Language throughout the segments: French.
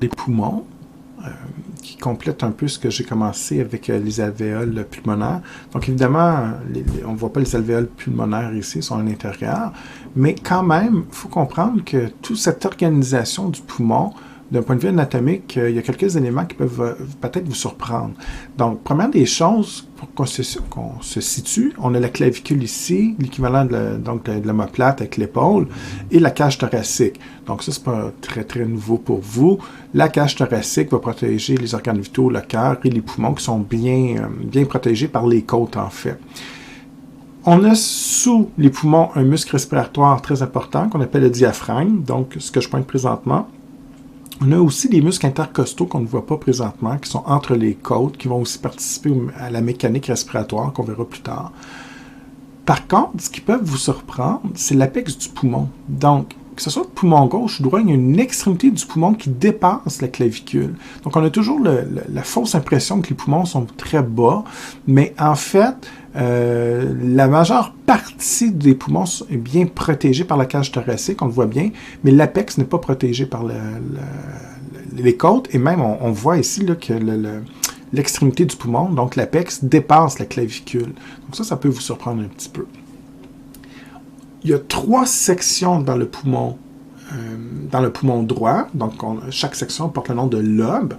des poumons, qui complète un peu ce que j'ai commencé avec les alvéoles pulmonaires. Donc évidemment, on ne voit pas les alvéoles pulmonaires ici, ils sont à l'intérieur, mais quand même, il faut comprendre que toute cette organisation du poumon, d'un point de vue anatomique, il y a quelques éléments qui peuvent peut-être vous surprendre. Donc, première des choses, pour qu'on se situe, on a la clavicule ici, l'équivalent de l'omoplate avec l'épaule, et la cage thoracique. Donc ça, c'est pas très, très nouveau pour vous. La cage thoracique va protéger les organes vitaux, le cœur et les poumons qui sont bien protégés par les côtes, en fait. On a sous les poumons un muscle respiratoire très important qu'on appelle le diaphragme, donc ce que je pointe présentement. On a aussi des muscles intercostaux qu'on ne voit pas présentement, qui sont entre les côtes, qui vont aussi participer à la mécanique respiratoire qu'on verra plus tard. Par contre, ce qui peut vous surprendre, c'est l'apex du poumon. Donc, que ce soit le poumon gauche ou droit, il y a une extrémité du poumon qui dépasse la clavicule. Donc, on a toujours la fausse impression que les poumons sont très bas, mais en fait, la majeure partie des poumons est bien protégée par la cage thoracique, on le voit bien, mais l'apex n'est pas protégé par les côtes, et même on voit ici là, que l'extrémité du poumon, donc l'apex, dépasse la clavicule. Donc ça peut vous surprendre un petit peu. Il y a 3 sections dans le poumon droit, donc chaque section porte le nom de lobe,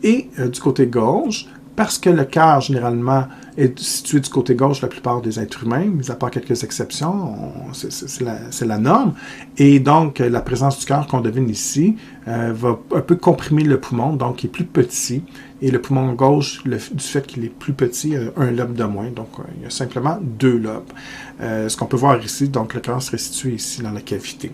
et du côté gauche, parce que le cœur, généralement, est situé du côté gauche la plupart des êtres humains, mis à part quelques exceptions, c'est la norme. Et donc, la présence du cœur qu'on devine ici va un peu comprimer le poumon, donc il est plus petit. Et le poumon gauche, du fait qu'il est plus petit, a un lobe de moins. Donc, il y a simplement 2 lobes. Ce qu'on peut voir ici, donc le cœur serait situé ici dans la cavité.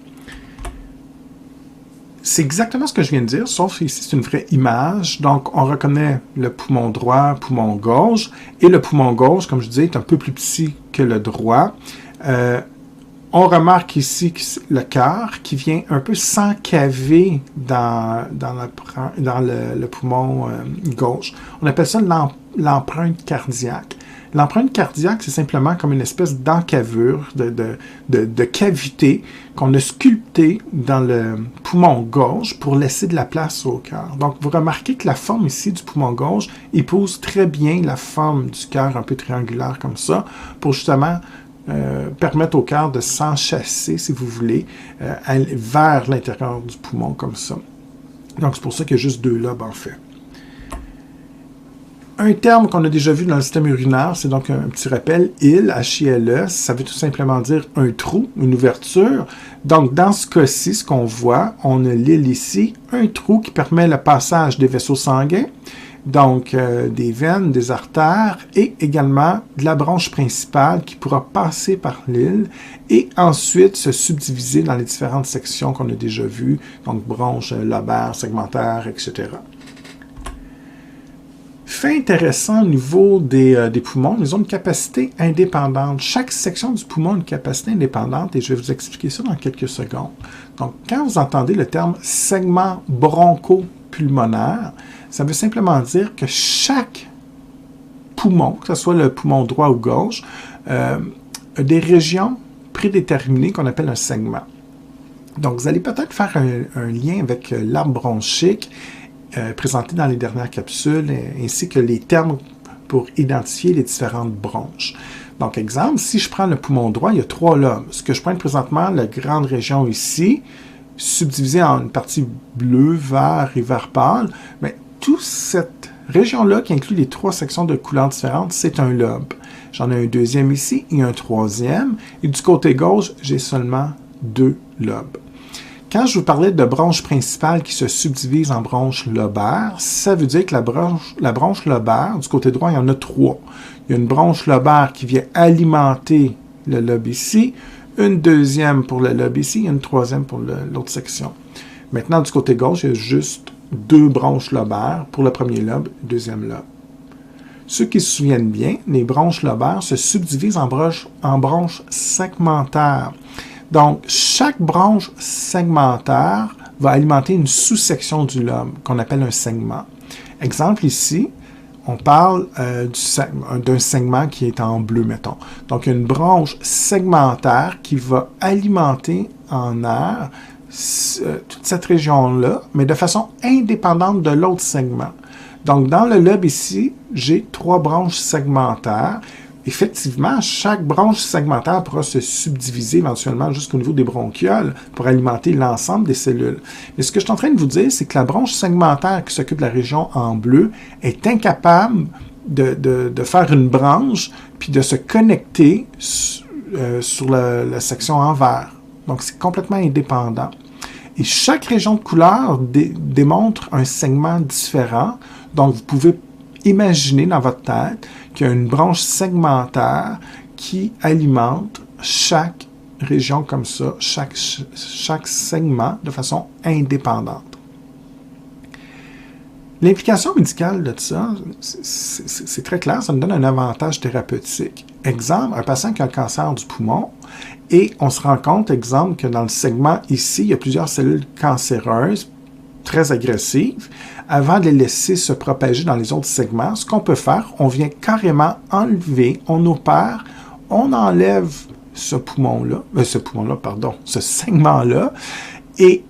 C'est exactement ce que je viens de dire, sauf ici, c'est une vraie image. Donc, on reconnaît le poumon droit, poumon gauche, et le poumon gauche, comme je disais, est un peu plus petit que le droit. On remarque ici le cœur qui vient un peu s'encaver dans le poumon gauche. On appelle ça l'empreinte cardiaque. L'empreinte cardiaque, c'est simplement comme une espèce d'encavure, de cavité qu'on a sculptée dans le poumon gauche pour laisser de la place au cœur. Donc, vous remarquez que la forme ici du poumon gauche épouse très bien la forme du cœur un peu triangulaire comme ça, pour justement permettre au cœur de s'enchasser, si vous voulez, vers l'intérieur du poumon comme ça. Donc, c'est pour ça qu'il y a juste 2 lobes en fait. Un terme qu'on a déjà vu dans le système urinaire, c'est donc un petit rappel, IL, H-I-L-E, ça veut tout simplement dire un trou, une ouverture. Donc, dans ce cas-ci, ce qu'on voit, on a l'IL ici, un trou qui permet le passage des vaisseaux sanguins, donc des veines, des artères, et également de la bronche principale qui pourra passer par l'IL et ensuite se subdiviser dans les différentes sections qu'on a déjà vues, donc bronche lobaire, segmentaire, etc. Fait intéressant au niveau des poumons, ils ont une capacité indépendante. Chaque section du poumon a une capacité indépendante et je vais vous expliquer ça dans quelques secondes. Donc, quand vous entendez le terme segment bronchopulmonaire, ça veut simplement dire que chaque poumon, que ce soit le poumon droit ou gauche, a des régions prédéterminées qu'on appelle un segment. Donc, vous allez peut-être faire un lien avec l'arbre bronchique présenté dans les dernières capsules, ainsi que les termes pour identifier les différentes bronches. Donc, exemple, si je prends le poumon droit, il y a 3 lobes. Ce que je pointe présentement, la grande région ici, subdivisée en une partie bleue, vert et vert pâle, mais toute cette région-là, qui inclut les 3 sections de couleurs différentes, c'est un lobe. J'en ai un deuxième ici et un troisième, et du côté gauche, j'ai seulement 2 lobes. Quand je vous parlais de bronche principale qui se subdivise en bronche lobaire, ça veut dire que la bronche lobaire, du côté droit, il y en a 3. Il y a une bronche lobaire qui vient alimenter le lobe ici, une deuxième pour le lobe ici et une troisième pour l'autre section. Maintenant, du côté gauche, il y a juste 2 bronches lobaires pour le premier lobe et le deuxième lobe. Ceux qui se souviennent bien, les bronches lobaires se subdivisent en bronches segmentaires. Donc, chaque branche segmentaire va alimenter une sous-section du lobe qu'on appelle un segment. Exemple ici, on parle d'un segment qui est en bleu, mettons. Donc, une branche segmentaire qui va alimenter en air toute cette région-là, mais de façon indépendante de l'autre segment. Donc, dans le lobe ici, j'ai 3 branches segmentaires. Effectivement, chaque branche segmentaire pourra se subdiviser éventuellement jusqu'au niveau des bronchioles pour alimenter l'ensemble des cellules. Mais ce que je suis en train de vous dire, c'est que la branche segmentaire qui s'occupe de la région en bleu est incapable de faire une branche puis de se connecter sur la section en vert. Donc, c'est complètement indépendant. Et chaque région de couleur démontre un segment différent. Donc, vous pouvez imaginer dans votre tête qu'il y a une branche segmentaire qui alimente chaque région comme ça, chaque segment de façon indépendante. L'implication médicale de ça, c'est très clair, ça nous donne un avantage thérapeutique. Exemple, un patient qui a un cancer du poumon, et on se rend compte, exemple, que dans le segment ici, il y a plusieurs cellules cancéreuses très agressives. Avant de les laisser se propager dans les autres segments, ce qu'on peut faire, on vient carrément enlever, on opère, on enlève ce segment-là, et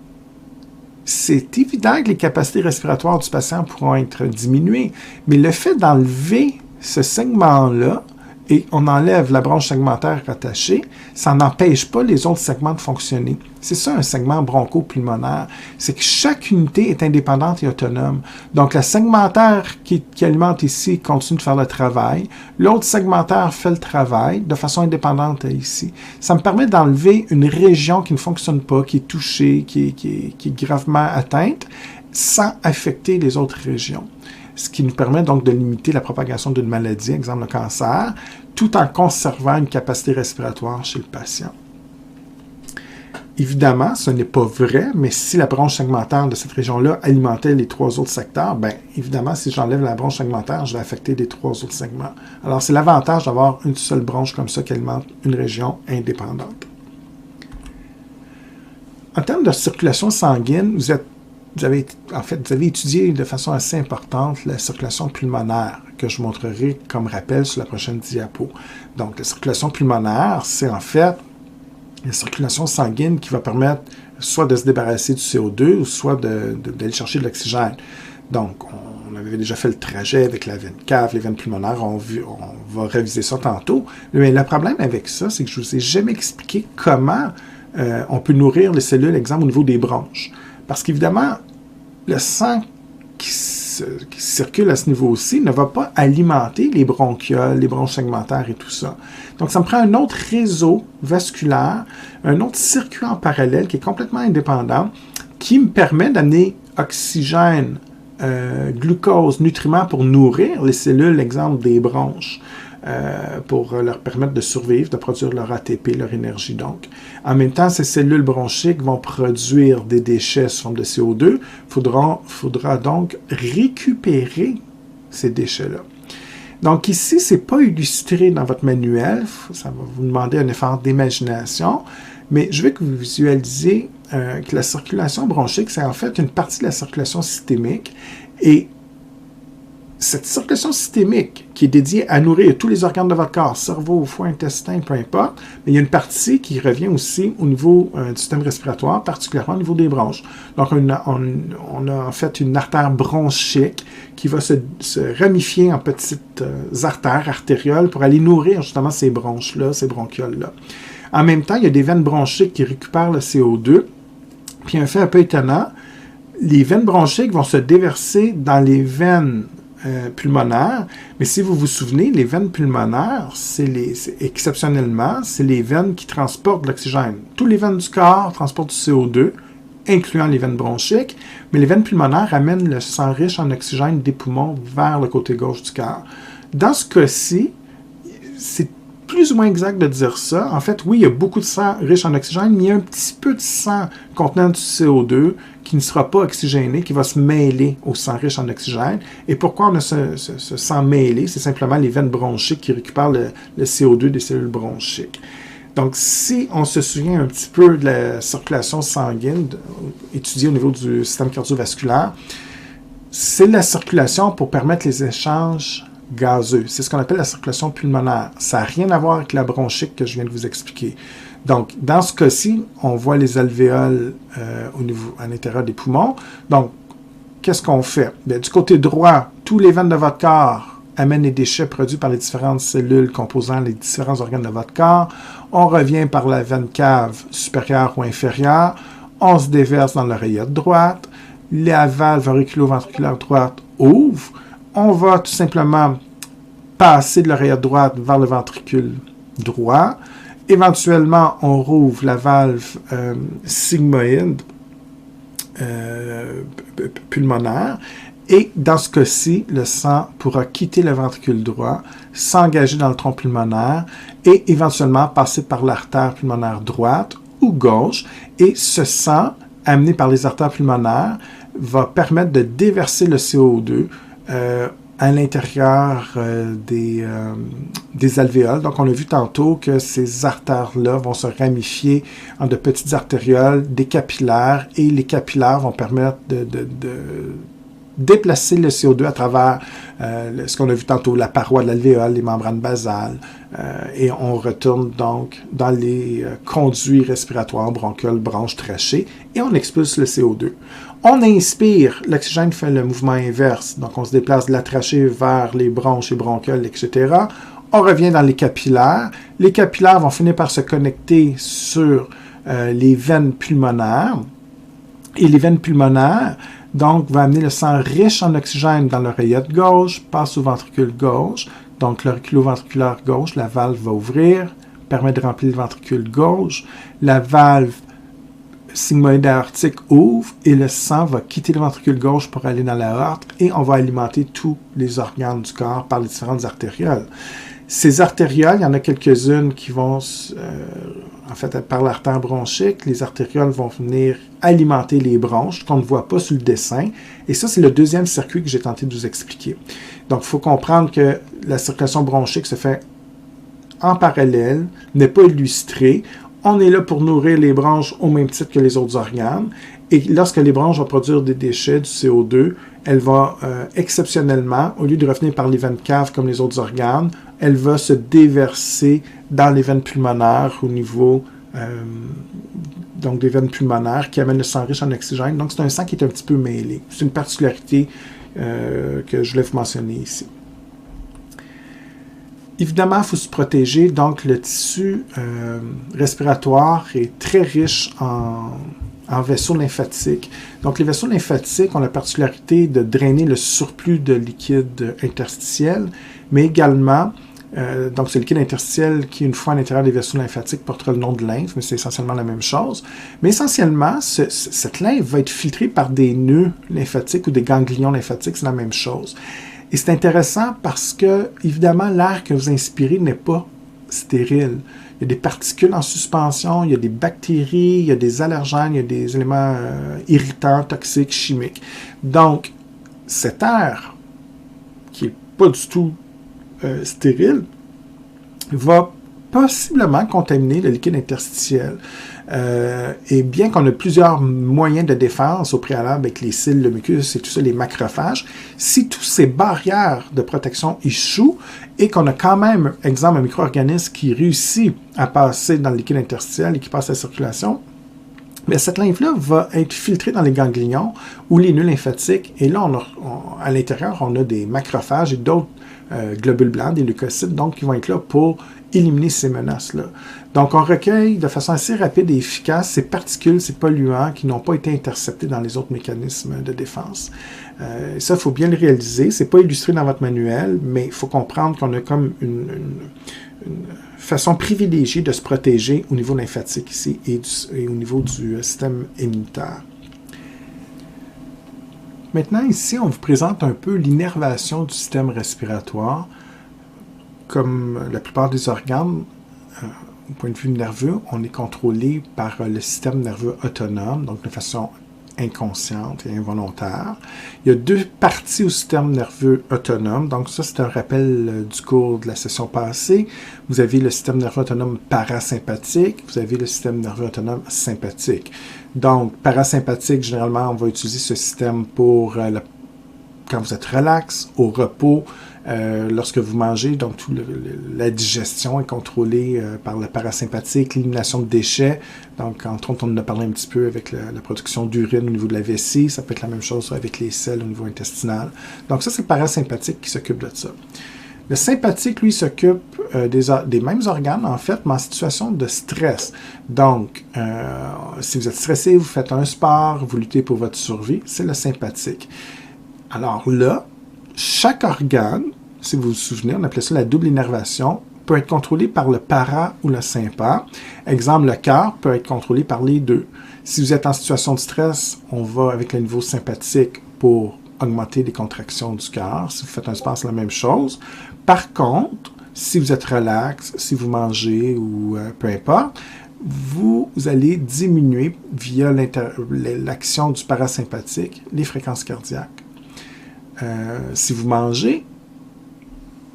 c'est évident que les capacités respiratoires du patient pourront être diminuées, mais le fait d'enlever ce segment-là, et on enlève la branche segmentaire rattachée, ça n'empêche pas les autres segments de fonctionner. C'est ça un segment bronchopulmonaire, c'est que chaque unité est indépendante et autonome. Donc la segmentaire qui alimente ici continue de faire le travail, l'autre segmentaire fait le travail de façon indépendante ici. Ça me permet d'enlever une région qui ne fonctionne pas, qui est touchée, qui est gravement atteinte, sans affecter les autres régions. Ce qui nous permet donc de limiter la propagation d'une maladie, exemple le cancer, tout en conservant une capacité respiratoire chez le patient. Évidemment, ce n'est pas vrai, mais si la branche segmentaire de cette région-là alimentait les 3 autres secteurs, bien évidemment, si j'enlève la branche segmentaire, je vais affecter les 3 autres segments. Alors, c'est l'avantage d'avoir une seule branche comme ça qui alimente une région indépendante. En termes de circulation sanguine, vous avez étudié de façon assez importante la circulation pulmonaire, que je montrerai comme rappel sur la prochaine diapo. Donc, la circulation pulmonaire, c'est en fait la circulation sanguine qui va permettre soit de se débarrasser du CO2 ou soit d'aller chercher de l'oxygène. Donc, on avait déjà fait le trajet avec la veine cave, les veines pulmonaires, on va réviser ça tantôt. Mais le problème avec ça, c'est que je ne vous ai jamais expliqué comment on peut nourrir les cellules, exemple, au niveau des bronches. Parce qu'évidemment, le sang qui circule à ce niveau-ci ne va pas alimenter les bronchioles, les bronches segmentaires et tout ça. Donc, ça me prend un autre réseau vasculaire, un autre circuit en parallèle qui est complètement indépendant, qui me permet d'amener oxygène, glucose, nutriments pour nourrir les cellules, exemple des bronches. Pour leur permettre de survivre, de produire leur ATP, leur énergie donc. En même temps, ces cellules bronchiques vont produire des déchets sous forme de CO2. Faudra donc récupérer ces déchets-là. Donc ici, ce n'est pas illustré dans votre manuel, ça va vous demander un effort d'imagination, mais je veux que vous visualisiez que la circulation bronchique, c'est en fait une partie de la circulation systémique, et cette circulation systémique qui est dédiée à nourrir tous les organes de votre corps, cerveau, foie, intestin, peu importe, mais il y a une partie qui revient aussi au niveau du système respiratoire, particulièrement au niveau des bronches. Donc, on a en fait une artère bronchique qui va se ramifier en petites artères artérioles pour aller nourrir justement ces bronches-là, ces bronchioles-là. En même temps, il y a des veines bronchiques qui récupèrent le CO2. Puis un fait un peu étonnant, les veines bronchiques vont se déverser dans les veines pulmonaires, mais si vous vous souvenez, les veines pulmonaires, exceptionnellement, c'est les veines qui transportent l'oxygène. Tous les veines du corps transportent du CO2, incluant les veines bronchiques, mais les veines pulmonaires amènent le sang riche en oxygène des poumons vers le côté gauche du cœur. Dans ce cas-ci, c'est plus ou moins exact de dire ça. En fait, oui, il y a beaucoup de sang riche en oxygène, mais il y a un petit peu de sang contenant du CO2 qui ne sera pas oxygéné, qui va se mêler au sang riche en oxygène. Et pourquoi on a ce sang mêlé? C'est simplement les veines bronchiques qui récupèrent le CO2 des cellules bronchiques. Donc, si on se souvient un petit peu de la circulation sanguine étudiée au niveau du système cardiovasculaire, c'est la circulation pour permettre les échanges gazeux. C'est ce qu'on appelle la circulation pulmonaire. Ça n'a rien à voir avec la bronchique que je viens de vous expliquer. Donc, dans ce cas-ci, on voit les alvéoles à l'intérieur des poumons. Donc, qu'est-ce qu'on fait? Bien, du côté droit, tous les veines de votre corps amènent les déchets produits par les différentes cellules composant les différents organes de votre corps. On revient par la veine cave supérieure ou inférieure. On se déverse dans l'oreillette droite. La valve auriculo-ventriculaire droite ouvre. On va tout simplement passer de l'oreillette droite vers le ventricule droit. Éventuellement, on rouvre la valve sigmoïde pulmonaire. Et dans ce cas-ci, le sang pourra quitter le ventricule droit, s'engager dans le tronc pulmonaire et éventuellement passer par l'artère pulmonaire droite ou gauche. Et ce sang, amené par les artères pulmonaires, va permettre de déverser le CO2 à l'intérieur des alvéoles. Donc, on a vu tantôt que ces artères-là vont se ramifier en de petites artérioles, des capillaires, et les capillaires vont permettre de déplacer le CO2 à travers ce qu'on a vu tantôt, la paroi de l'alvéole, les membranes basales, et on retourne donc dans les conduits respiratoires, bronchioles, bronches, trachées, et on expulse le CO2. On inspire, l'oxygène fait le mouvement inverse, donc on se déplace de la trachée vers les bronches et bronchioles, etc. On revient dans les capillaires. Les capillaires vont finir par se connecter sur les veines pulmonaires, et les veines pulmonaires donc, va amener le sang riche en oxygène dans l'oreillette gauche, passe au ventricule gauche. Donc, l'auriculo-ventriculaire gauche, la valve va ouvrir, permet de remplir le ventricule gauche. La valve sigmoïde aortique ouvre et le sang va quitter le ventricule gauche pour aller dans l'aorte et on va alimenter tous les organes du corps par les différentes artérioles. Ces artérioles, il y en a quelques-unes qui vont, en fait, par l'artère bronchique, les artérioles vont venir alimenter les bronches qu'on ne voit pas sur le dessin. Et ça, c'est le deuxième circuit que j'ai tenté de vous expliquer. Donc, il faut comprendre que la circulation bronchique se fait en parallèle, n'est pas illustrée. On est là pour nourrir les bronches au même titre que les autres organes. Et lorsque les bronches vont produire des déchets, du CO2, elle va exceptionnellement, au lieu de revenir par les veines caves comme les autres organes, elle va se déverser dans les veines pulmonaires au niveau donc des veines pulmonaires qui amènent le sang riche en oxygène. Donc, c'est un sang qui est un petit peu mêlé. C'est une particularité que je voulais vous mentionner ici. Évidemment, il faut se protéger. Donc, le tissu respiratoire est très riche en vaisseaux lymphatiques. Donc, les vaisseaux lymphatiques ont la particularité de drainer le surplus de liquide interstitiel, mais également, donc c'est le liquide interstitiel qui, une fois à l'intérieur des vaisseaux lymphatiques, portera le nom de lymphe, mais c'est essentiellement la même chose. Mais essentiellement, cette lymphe va être filtrée par des nœuds lymphatiques ou des ganglions lymphatiques, c'est la même chose. Et c'est intéressant parce que, évidemment, l'air que vous inspirez n'est pas stérile. Il y a des particules en suspension, il y a des bactéries, il y a des allergènes, il y a des éléments irritants, toxiques, chimiques. Donc, cet air, qui n'est pas du tout stérile, va possiblement contaminer le liquide interstitiel. Et bien qu'on ait plusieurs moyens de défense au préalable avec les cils, le mucus et tout ça, les macrophages, si toutes ces barrières de protection échouent et qu'on a quand même, exemple, un micro-organisme qui réussit à passer dans le liquide interstitiel et qui passe à la circulation, bien, cette lymphe-là va être filtrée dans les ganglions ou les nœuds lymphatiques. Et là, à l'intérieur, on a des macrophages et d'autres globules blancs, des leucocytes, donc qui vont être là pour éliminer ces menaces-là. Donc, on recueille de façon assez rapide et efficace ces particules, ces polluants qui n'ont pas été interceptés dans les autres mécanismes de défense. Ça, il faut bien le réaliser. Ce n'est pas illustré dans votre manuel, mais il faut comprendre qu'on a comme une façon privilégiée de se protéger au niveau lymphatique ici et au niveau du système immunitaire. Maintenant, ici, on vous présente un peu l'innervation du système respiratoire. Comme la plupart des organes, au point de vue nerveux, on est contrôlé par le système nerveux autonome, donc de façon inconsciente et involontaire. Il y a deux parties au système nerveux autonome. Donc ça, c'est un rappel du cours de la session passée. Vous avez le système nerveux autonome parasympathique, vous avez le système nerveux autonome sympathique. Donc, parasympathique, généralement, on va utiliser ce système pour quand vous êtes relax, au repos, lorsque vous mangez, donc la digestion est contrôlée par le parasympathique, l'élimination de déchets. Donc, entre autres, on en a parlé un petit peu avec la production d'urine au niveau de la vessie. Ça peut être la même chose avec les selles au niveau intestinal. Donc, ça, c'est le parasympathique qui s'occupe de ça. Le sympathique, lui, s'occupe des mêmes organes, en fait, mais en situation de stress. Donc, si vous êtes stressé, vous faites un sport, vous luttez pour votre survie, c'est le sympathique. Alors là, chaque organe, si vous vous souvenez, on appelait ça la double innervation, peut être contrôlé par le para ou le sympa. Exemple, le cœur peut être contrôlé par les deux. Si vous êtes en situation de stress, on va avec le niveau sympathique pour augmenter les contractions du cœur. Si vous faites un sport, c'est la même chose. Par contre, si vous êtes relax, si vous mangez ou peu importe, vous allez diminuer via l'action du parasympathique les fréquences cardiaques. Si vous mangez,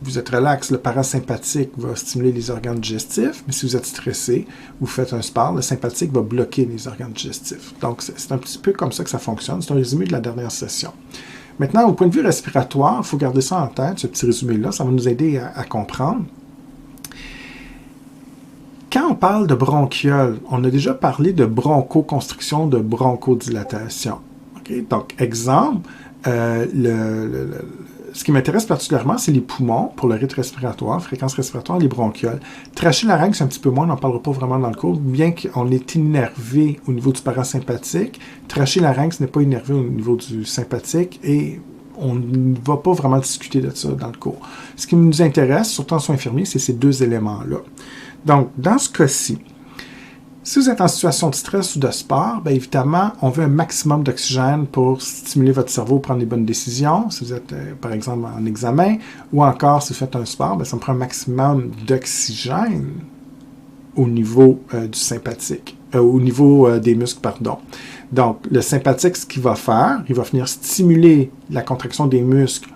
vous êtes relax, le parasympathique va stimuler les organes digestifs, mais si vous êtes stressé ou faites un sport, le sympathique va bloquer les organes digestifs. Donc, c'est un petit peu comme ça que ça fonctionne. C'est un résumé de la dernière session. Maintenant, au point de vue respiratoire, il faut garder ça en tête, ce petit résumé-là, ça va nous aider à comprendre. Quand on parle de bronchiole, on a déjà parlé de bronchoconstriction, de bronchodilatation. Okay? Donc, exemple, ce qui m'intéresse particulièrement, c'est les poumons pour le rythme respiratoire, fréquence respiratoire, les bronchioles. Trachélarynx, c'est un petit peu moins, on n'en parlera pas vraiment dans le cours, bien qu'on est innervé au niveau du parasympathique. Trachélarynx n'est pas innervé au niveau du sympathique et on ne va pas vraiment discuter de ça dans le cours. Ce qui nous intéresse, surtout en soins infirmiers, c'est ces deux éléments-là. Donc, dans ce cas-ci, si vous êtes en situation de stress ou de sport, bien évidemment, on veut un maximum d'oxygène pour stimuler votre cerveau, prendre les bonnes décisions. Si vous êtes, par exemple, en examen, ou encore si vous faites un sport, bien, ça me prend un maximum d'oxygène au niveau du sympathique, au niveau des muscles, pardon. Donc, le sympathique, ce qu'il va faire, il va venir stimuler la contraction des muscles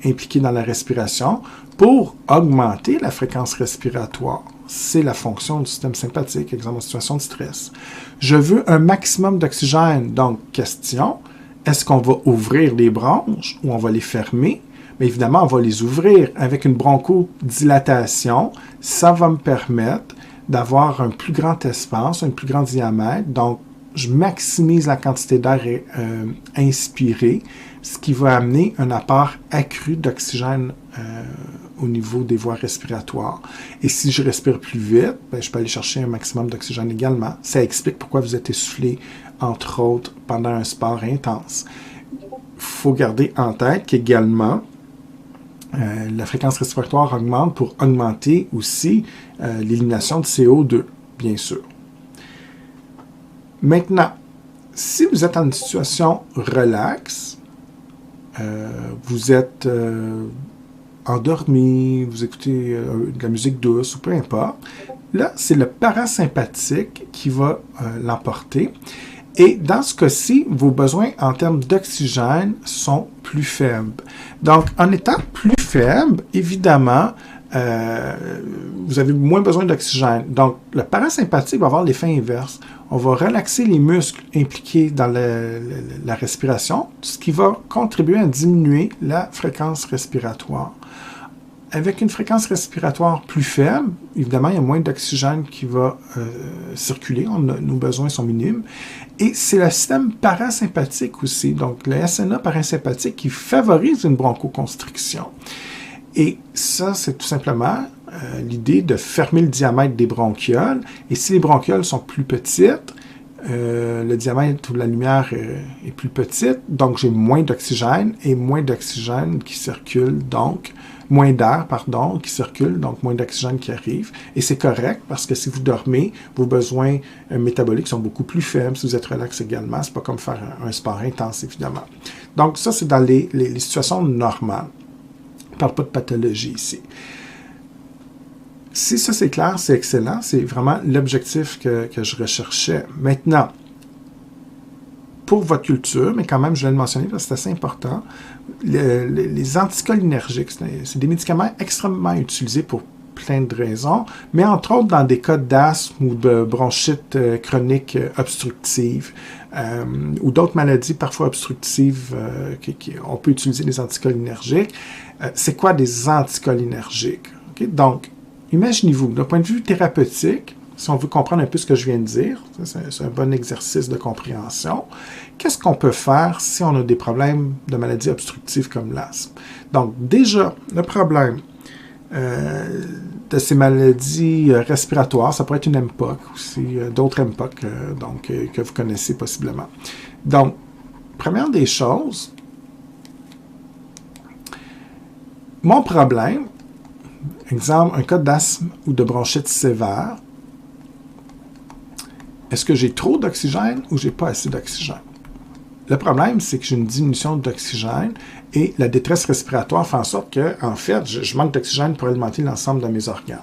impliqués dans la respiration pour augmenter la fréquence respiratoire. C'est la fonction du système sympathique, exemple en situation de stress. Je veux un maximum d'oxygène. Donc, question, est-ce qu'on va ouvrir les bronches ou on va les fermer? Bien évidemment, on va les ouvrir avec une bronchodilatation. Ça va me permettre d'avoir un plus grand espace, un plus grand diamètre. Donc, je maximise la quantité d'air inspiré, ce qui va amener un apport accru d'oxygène au niveau des voies respiratoires. Et si je respire plus vite, bien, je peux aller chercher un maximum d'oxygène également. Ça explique pourquoi vous êtes essoufflé, entre autres, pendant un sport intense. Il faut garder en tête qu'également, la fréquence respiratoire augmente pour augmenter aussi l'élimination de CO2, bien sûr. Maintenant, si vous êtes en une situation relaxe, vous êtes endormi, vous écoutez de la musique douce ou peu importe, là, c'est le parasympathique qui va l'emporter. Et dans ce cas-ci, vos besoins en termes d'oxygène sont plus faibles. Donc, en étant plus faible, évidemment, vous avez moins besoin d'oxygène. Donc, le parasympathique va avoir l'effet inverse. On va relaxer les muscles impliqués dans la respiration, ce qui va contribuer à diminuer la fréquence respiratoire. Avec une fréquence respiratoire plus faible, évidemment, il y a moins d'oxygène qui va circuler. Nos besoins sont minimes. Et c'est le système parasympathique aussi, donc le SNA parasympathique qui favorise une bronchoconstriction. Et ça, c'est tout simplement l'idée de fermer le diamètre des bronchioles. Et si les bronchioles sont plus petites, le diamètre de la lumière est plus petite, donc j'ai moins d'oxygène et moins d'oxygène qui circule, donc moins d'air, pardon, qui circule, donc moins d'oxygène qui arrive. Et c'est correct parce que si vous dormez, vos besoins métaboliques sont beaucoup plus faibles. Si vous êtes relax également, c'est pas comme faire un sport intense, évidemment. Donc ça, c'est dans les situations normales. On ne parle pas de pathologie ici. Si ça c'est clair, c'est excellent. C'est vraiment l'objectif que je recherchais. Maintenant, pour votre culture, mais quand même, je viens de le mentionner parce que c'est assez important, les anticholinergiques, c'est des médicaments extrêmement utilisés pour plein de raisons, mais entre autres dans des cas d'asthme ou de bronchite chronique obstructive. ou d'autres maladies parfois obstructives, on peut utiliser des anticholinergiques. C'est quoi des anticholinergiques? Okay? Donc, imaginez-vous, d'un point de vue thérapeutique, si on veut comprendre un peu ce que je viens de dire, c'est un bon exercice de compréhension, qu'est-ce qu'on peut faire si on a des problèmes de maladies obstructives comme l'asthme? Donc, déjà, le problème de ces maladies respiratoires, ça pourrait être une MPOC aussi, d'autres MPOC que vous connaissez possiblement. Donc, première des choses, mon problème, exemple, un cas d'asthme ou de bronchite sévère, est-ce que j'ai trop d'oxygène ou j'ai pas assez d'oxygène? Le problème, c'est que j'ai une diminution d'oxygène et la détresse respiratoire fait en sorte que, en fait, je manque d'oxygène pour alimenter l'ensemble de mes organes.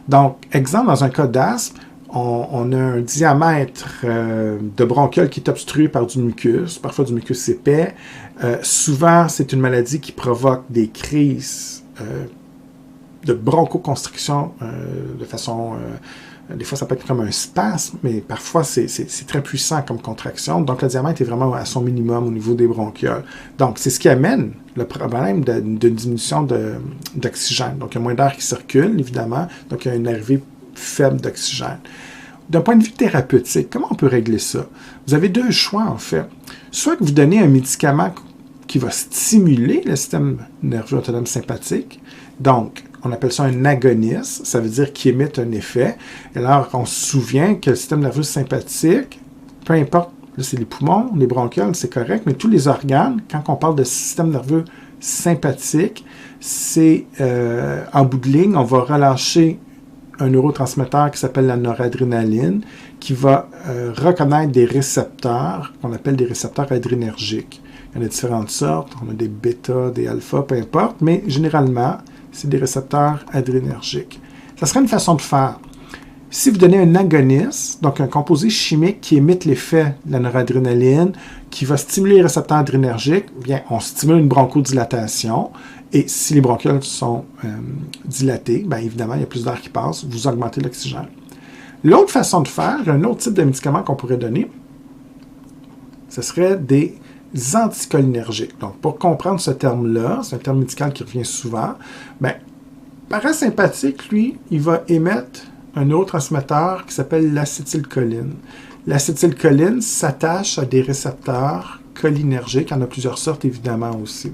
Donc, exemple, dans un cas d'asthme, on a un diamètre de bronchiole qui est obstrué par du mucus, parfois du mucus épais. Souvent, c'est une maladie qui provoque des crises de bronchoconstriction de façon... des fois, ça peut être comme un spasme, mais parfois, c'est très puissant comme contraction. Donc, le diamètre est vraiment à son minimum au niveau des bronchioles. Donc, c'est ce qui amène le problème de diminution d'oxygène. Donc, il y a moins d'air qui circule, évidemment. Donc, il y a une arrivée faible d'oxygène. D'un point de vue thérapeutique, comment on peut régler ça? Vous avez deux choix, en fait. Soit que vous donnez un médicament qui va stimuler le système nerveux autonome sympathique. Donc, on appelle ça un agoniste, ça veut dire qu'il émite un effet. Et alors, on se souvient que le système nerveux sympathique, peu importe, là, c'est les poumons, les bronchioles, c'est correct, mais tous les organes, quand on parle de système nerveux sympathique, c'est en bout de ligne, on va relâcher un neurotransmetteur qui s'appelle la noradrénaline, qui va reconnaître des récepteurs, qu'on appelle des récepteurs adrénergiques. Il y en a différentes sortes, on a des bêta, des alpha, peu importe, mais généralement, c'est des récepteurs adrénergiques. Ça serait une façon de faire. Si vous donnez un agoniste, donc un composé chimique qui émite l'effet de la noradrénaline, qui va stimuler les récepteurs adrénergiques, bien, on stimule une bronchodilatation. Et si les bronchioles sont dilatées, bien évidemment, il y a plus d'air qui passe, vous augmentez l'oxygène. L'autre façon de faire, un autre type de médicament qu'on pourrait donner, ce serait des anticholinergiques. Donc, pour comprendre ce terme-là, c'est un terme médical qui revient souvent, bien, parasympathique, lui, il va émettre un neurotransmetteur qui s'appelle l'acétylcholine. L'acétylcholine s'attache à des récepteurs cholinergiques. Il y en a plusieurs sortes, évidemment, aussi.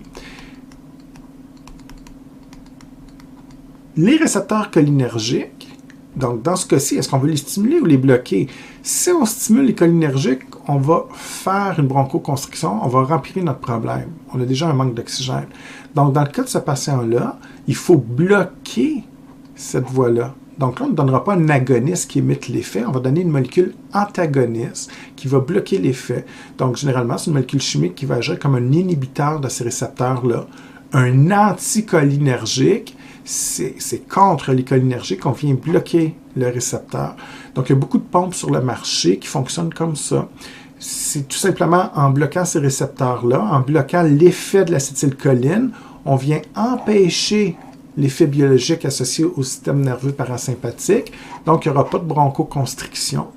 Les récepteurs cholinergiques, donc dans ce cas-ci, est-ce qu'on veut les stimuler ou les bloquer? Si on stimule les cholinergiques, on va faire une bronchoconstriction, on va remplir notre problème. On a déjà un manque d'oxygène. Donc, dans le cas de ce patient-là, il faut bloquer cette voie-là. Donc là, on ne donnera pas un agoniste qui émite l'effet, on va donner une molécule antagoniste qui va bloquer l'effet. Donc, généralement, c'est une molécule chimique qui va agir comme un inhibiteur de ces récepteurs-là. Un anticholinergique, c'est contre les cholinergiques, on vient bloquer le récepteur. Donc, il y a beaucoup de pompes sur le marché qui fonctionnent comme ça. C'est tout simplement en bloquant ces récepteurs-là, en bloquant l'effet de l'acétylcholine, on vient empêcher l'effet biologique associé au système nerveux parasympathique. Donc, il n'y aura pas de bronchoconstriction.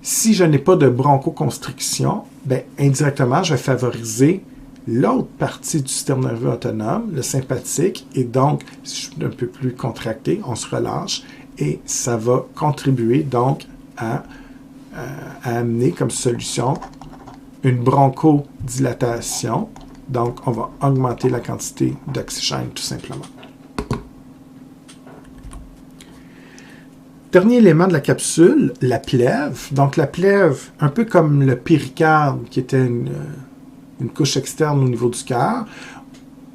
Si je n'ai pas de bronchoconstriction, bien, indirectement, je vais favoriser l'autre partie du système nerveux autonome, le sympathique, et donc, si je suis un peu plus contracté, on se relâche et ça va contribuer donc à amener comme solution une bronchodilatation. Donc, on va augmenter la quantité d'oxygène tout simplement. Dernier élément de la capsule, la plèvre. Donc, la plèvre, un peu comme le péricarde qui était une couche externe au niveau du cœur,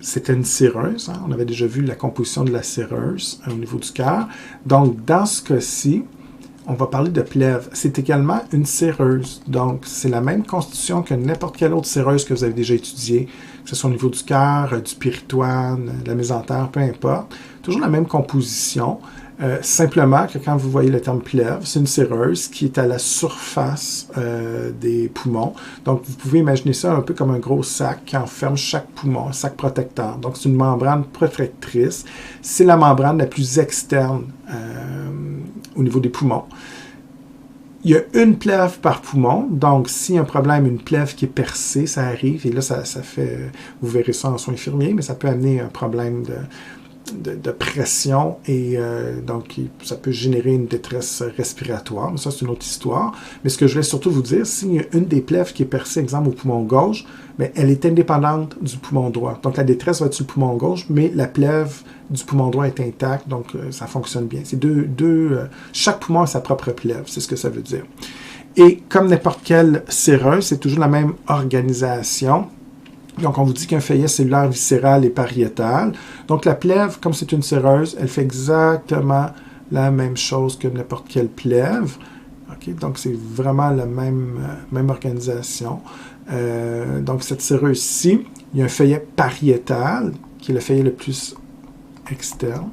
c'était une séreuse. Hein? On avait déjà vu la composition de la séreuse au niveau du cœur. Donc, dans ce cas-ci, on va parler de plèvre. C'est également une séreuse. Donc, c'est la même constitution que n'importe quelle autre séreuse que vous avez déjà étudiée, que ce soit au niveau du cœur, du péritoine, de la mésentère, peu importe. Toujours la même composition. Simplement que quand vous voyez le terme plèvre, c'est une séreuse qui est à la surface des poumons. Donc, vous pouvez imaginer ça un peu comme un gros sac qui enferme chaque poumon, un sac protecteur. Donc, c'est une membrane protectrice. C'est la membrane la plus externe au niveau des poumons. Il y a une plèvre par poumon, donc s'il y a un problème, une plèvre qui est percée, ça arrive, et là, ça fait, vous verrez ça en soins infirmiers, mais ça peut amener un problème de pression et donc ça peut générer une détresse respiratoire. Mais ça, c'est une autre histoire. Mais ce que je vais surtout vous dire, s'il y a une des plèvres qui est percée, exemple au poumon gauche, mais elle est indépendante du poumon droit. Donc la détresse va être sur le poumon gauche, mais la plèvre du poumon droit est intacte, donc ça fonctionne bien. C'est chaque poumon a sa propre plèvre, c'est ce que ça veut dire. Et comme n'importe quelle séreuse, c'est toujours la même organisation. Donc, on vous dit qu'un feuillet cellulaire viscéral et pariétal. Donc, la plèvre, comme c'est une séreuse, elle fait exactement la même chose que n'importe quelle plèvre. Okay? Donc, c'est vraiment la même organisation. Donc, cette séreuse-ci, il y a un feuillet pariétal, qui est le feuillet le plus externe.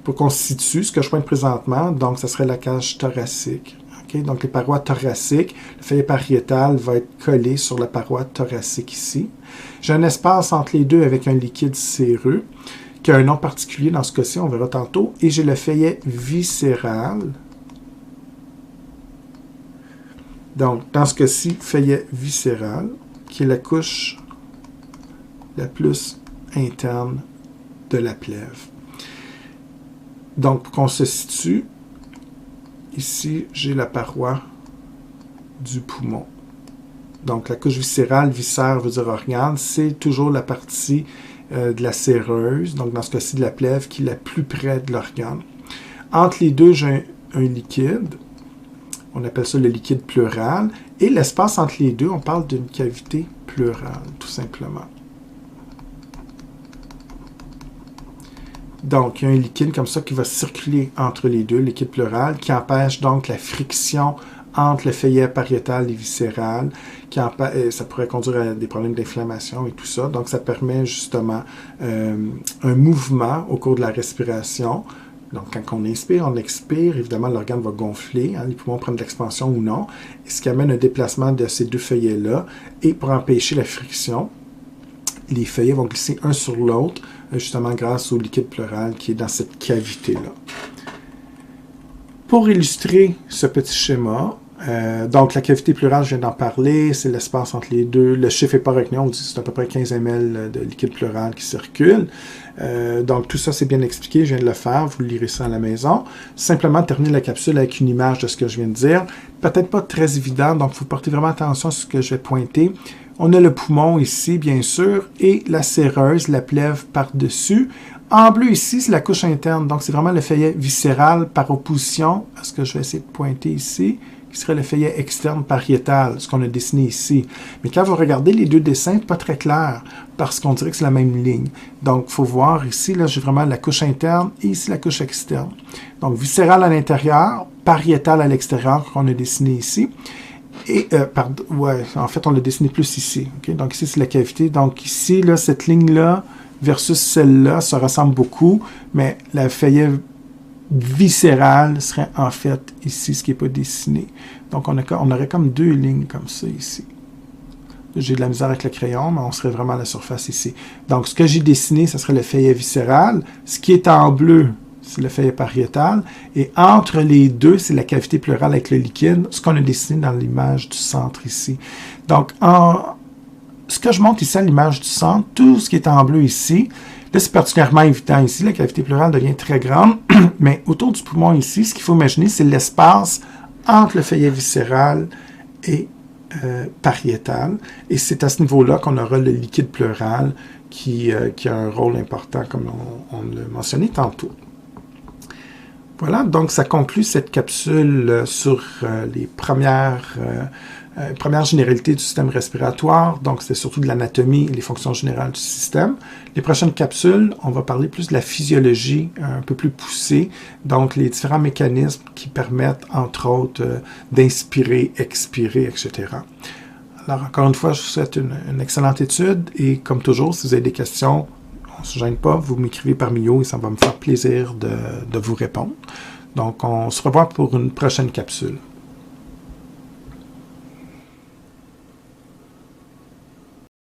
Pour qu'on se situe, ce que je pointe présentement, donc, ça serait la cage thoracique. Okay? Donc, les parois thoraciques, le feuillet pariétal va être collé sur la paroi thoracique ici. J'ai un espace entre les deux avec un liquide séreux, qui a un nom particulier dans ce cas-ci, on verra tantôt. Et j'ai le feuillet viscéral. Donc, dans ce cas-ci, feuillet viscéral, qui est la couche la plus interne de la plèvre. Donc, pour qu'on se situe, ici, j'ai la paroi du poumon. Donc, la couche viscérale, viscère veut dire organe, c'est toujours la partie de la séreuse, donc dans ce cas-ci de la plèvre, qui est la plus près de l'organe. Entre les deux, j'ai un liquide, on appelle ça le liquide pleural, et l'espace entre les deux, on parle d'une cavité pleurale, tout simplement. Donc, il y a un liquide comme ça qui va circuler entre les deux, le liquide pleural, qui empêche donc la friction entre le feuillet pariétal et viscéral, ça pourrait conduire à des problèmes d'inflammation et tout ça. Donc, ça permet justement un mouvement au cours de la respiration. Donc, quand on inspire, on expire, évidemment, l'organe va gonfler, hein, les poumons prennent de l'expansion ou non, ce qui amène un déplacement de ces deux feuillets-là. Et pour empêcher la friction, les feuillets vont glisser un sur l'autre, justement grâce au liquide pleural qui est dans cette cavité-là. Pour illustrer ce petit schéma, donc la cavité pleurale, je viens d'en parler, c'est l'espace entre les deux. Le chiffre n'est pas retenu, on dit que c'est à peu près 15 ml de liquide pleural qui circule. Donc tout ça, c'est bien expliqué, je viens de le faire, vous lirez ça à la maison. Simplement terminer la capsule avec une image de ce que je viens de dire. Peut-être pas très évident, donc il faut porter vraiment attention à ce que je vais pointer. On a le poumon ici, bien sûr, et la séreuse, la plèvre par-dessus. En bleu ici, c'est la couche interne, donc c'est vraiment le feuillet viscéral par opposition à ce que je vais essayer de pointer ici, qui serait le feuillet externe pariétal, ce qu'on a dessiné ici. Mais quand vous regardez les deux dessins, pas très clair, parce qu'on dirait que c'est la même ligne. Donc, il faut voir ici, là, j'ai vraiment la couche interne et ici la couche externe. Donc, viscéral à l'intérieur, pariétal à l'extérieur, qu'on a dessiné ici. Et, en fait, on l'a dessiné plus ici. Okay? Donc, ici, c'est la cavité. Donc, ici, là, cette ligne-là versus celle-là, ça ressemble beaucoup, mais la feuillet viscérale serait en fait ici, ce qui n'est pas dessiné. Donc, on aurait comme deux lignes comme ça ici. J'ai de la misère avec le crayon, mais on serait vraiment à la surface ici. Donc, ce que j'ai dessiné, ce serait le feuillet viscéral. Ce qui est en bleu, c'est le feuillet pariétal. Et entre les deux, c'est la cavité pleurale avec le liquide, ce qu'on a dessiné dans l'image du centre ici. Donc, ce que je montre ici à l'image du centre, tout ce qui est en bleu ici, là, c'est particulièrement évident ici, la cavité pleurale devient très grande, mais autour du poumon ici, ce qu'il faut imaginer, c'est l'espace entre le feuillet viscéral et pariétal. Et c'est à ce niveau-là qu'on aura le liquide pleural qui a un rôle important, comme on l'a mentionné tantôt. Voilà, donc ça conclut cette capsule sur les premières généralités du système respiratoire. Donc, c'est surtout de l'anatomie et les fonctions générales du système. Les prochaines capsules, on va parler plus de la physiologie un peu plus poussée. Donc, les différents mécanismes qui permettent, entre autres, d'inspirer, expirer, etc. Alors, encore une fois, je vous souhaite une excellente étude. Et comme toujours, si vous avez des questions, on ne se gêne pas, vous m'écrivez par Mio et ça va me faire plaisir de vous répondre. Donc, on se revoit pour une prochaine capsule.